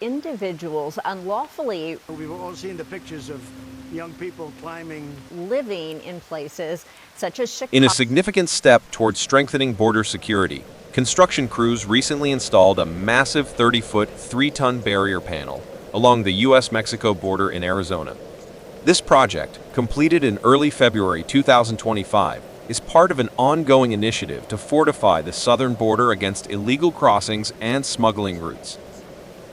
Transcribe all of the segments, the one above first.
Individuals unlawfully We've all seen the pictures of young people climbing. living in places such as Chicago. In a significant step towards strengthening border security, construction crews recently installed a massive 30-foot, 3-ton barrier panel along the U.S.-Mexico border in Arizona. This project, completed in early February 2025, is part of an ongoing initiative to fortify the southern border against illegal crossings and smuggling routes.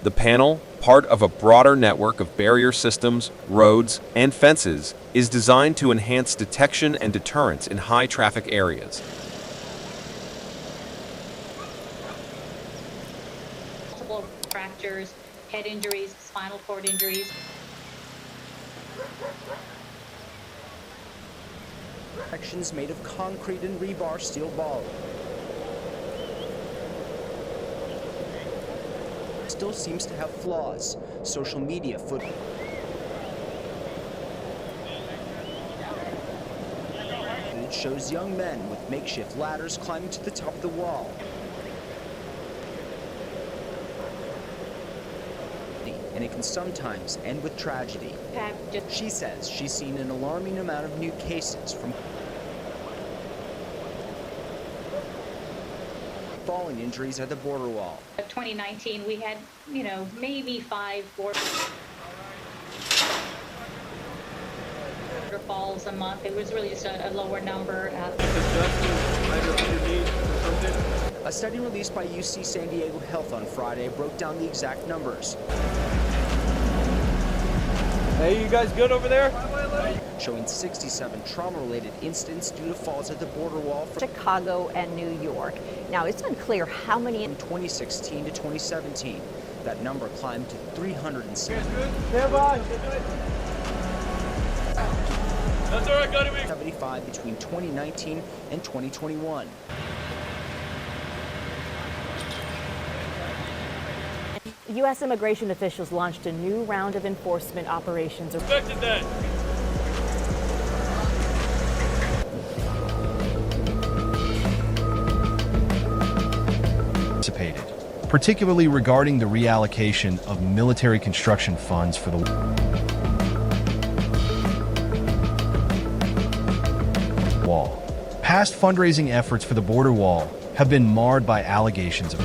The panel, part of a broader network of barrier systems, roads, and fences, is designed to enhance detection and deterrence in high-traffic areas. Multiple fractures, head injuries, spinal cord injuries. Sections made of concrete and rebar steel ball. Still seems to have flaws. Social media footage shows young men with makeshift ladders climbing to the top of the wall. And it can sometimes end with tragedy. She says she's seen an alarming amount of new cases from falling injuries at the border wall. 2019, we had, maybe 5 border falls a month. It was really just a lower number. A study released by UC San Diego Health on Friday broke down the exact numbers. Hey, you guys good over there? Showing 67 trauma-related incidents due to falls at the border wall from Chicago and New York. Now, it's unclear how many from 2016 to 2017. That number climbed to 306. Stand by. That's all right, got it. 75 between 2019 and 2021. U.S. immigration officials launched a new round of enforcement operations. Expected that. Particularly regarding the reallocation of military construction funds for the wall. Past fundraising efforts for the border wall have been marred by allegations of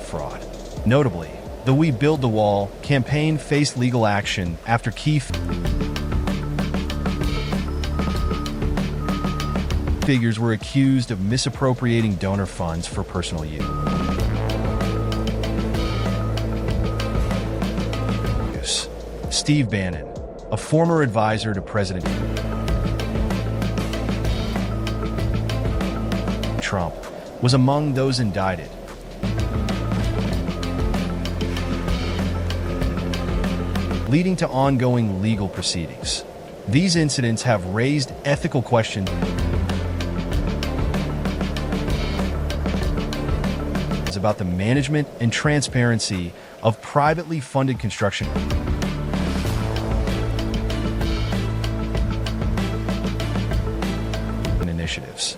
fraud. Notably, the We Build the Wall campaign faced legal action after key figures were accused of misappropriating donor funds for personal use. Steve Bannon, a former advisor to President Trump, was among those indicted. Leading to ongoing legal proceedings. These incidents have raised ethical questions about the management and transparency of privately funded construction initiatives.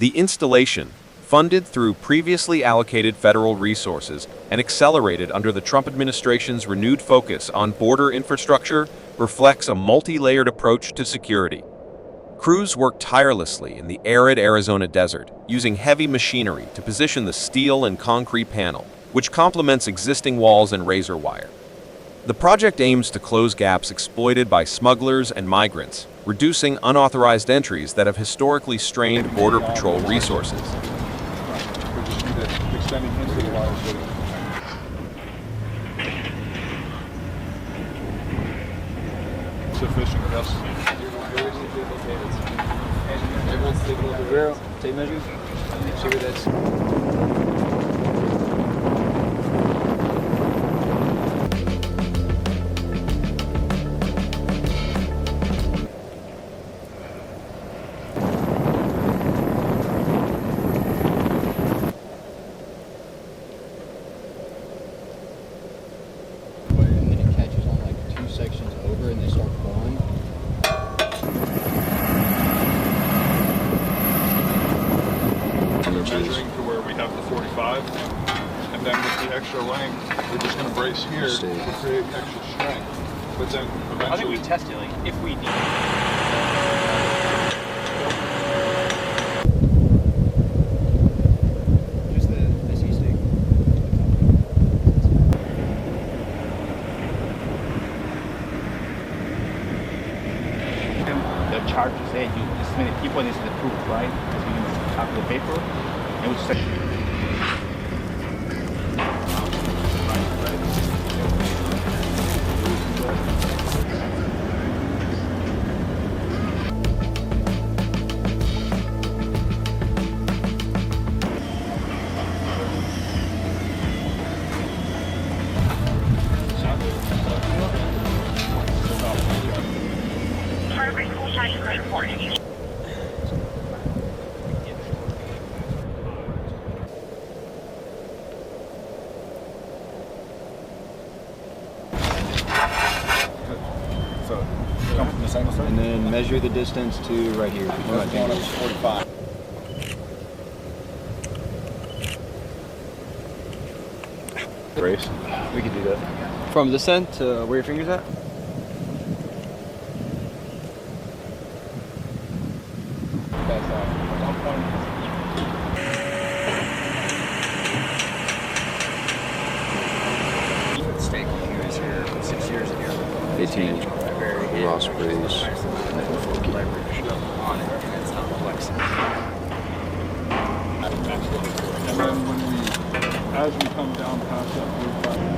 The installation, funded through previously allocated federal resources and accelerated under the Trump administration's renewed focus on border infrastructure, reflects a multi-layered approach to security. Crews work tirelessly in the arid Arizona desert, using heavy machinery to position the steel and concrete panel, which complements existing walls and razor wire. The project aims to close gaps exploited by smugglers and migrants, reducing unauthorized entries that have historically strained Border Patrol resources. Sufficient, yes. Everyone's taking over zero. Tape measures. See where that's. And then it catches on like 2 sections over and they start falling. We're measuring to where we have the 45, and then with the extra length, we're just going to brace here to create extra strength. But then eventually, I think we test it, like, if we need. just the SE stick. The charge to say you this many people this is the proof, right? Because we can copy the paper and we just So come from the second side. And then measure the distance to right here. Where my finger is 45. Brace. We could do that. From this end to where your finger's at? That's one point. Stake here is here 6 years ago. 18-inch Ross brace. On it, and it's not flexing. And then when as we come down past that 45.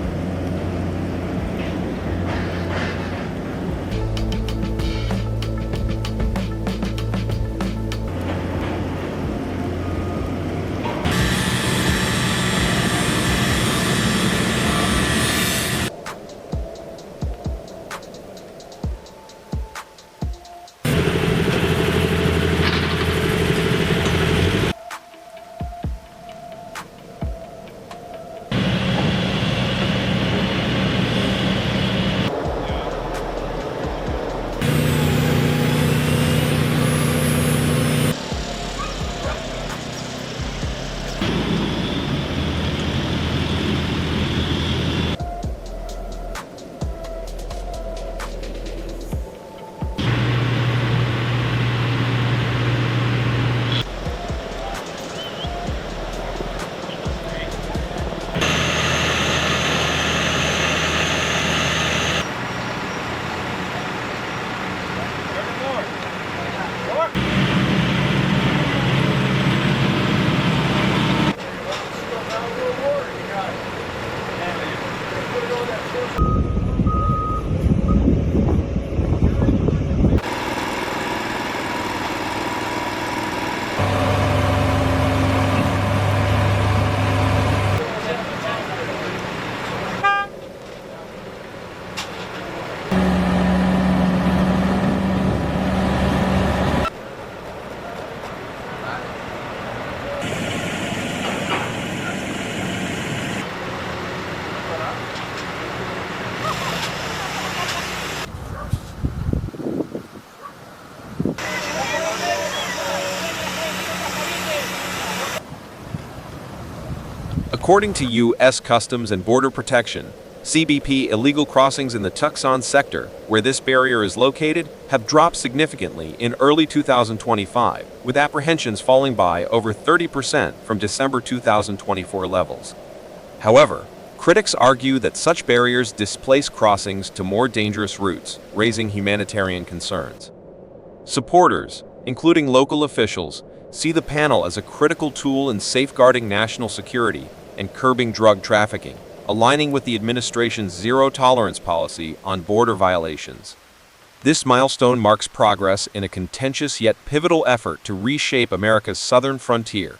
According to U.S. Customs and Border Protection, CBP, illegal crossings in the Tucson sector, where this barrier is located, have dropped significantly in early 2025, with apprehensions falling by over 30% from December 2024 levels. However, critics argue that such barriers displace crossings to more dangerous routes, raising humanitarian concerns. Supporters, including local officials, see the panel as a critical tool in safeguarding national security and curbing drug trafficking, aligning with the administration's zero-tolerance policy on border violations. This milestone marks progress in a contentious yet pivotal effort to reshape America's southern frontier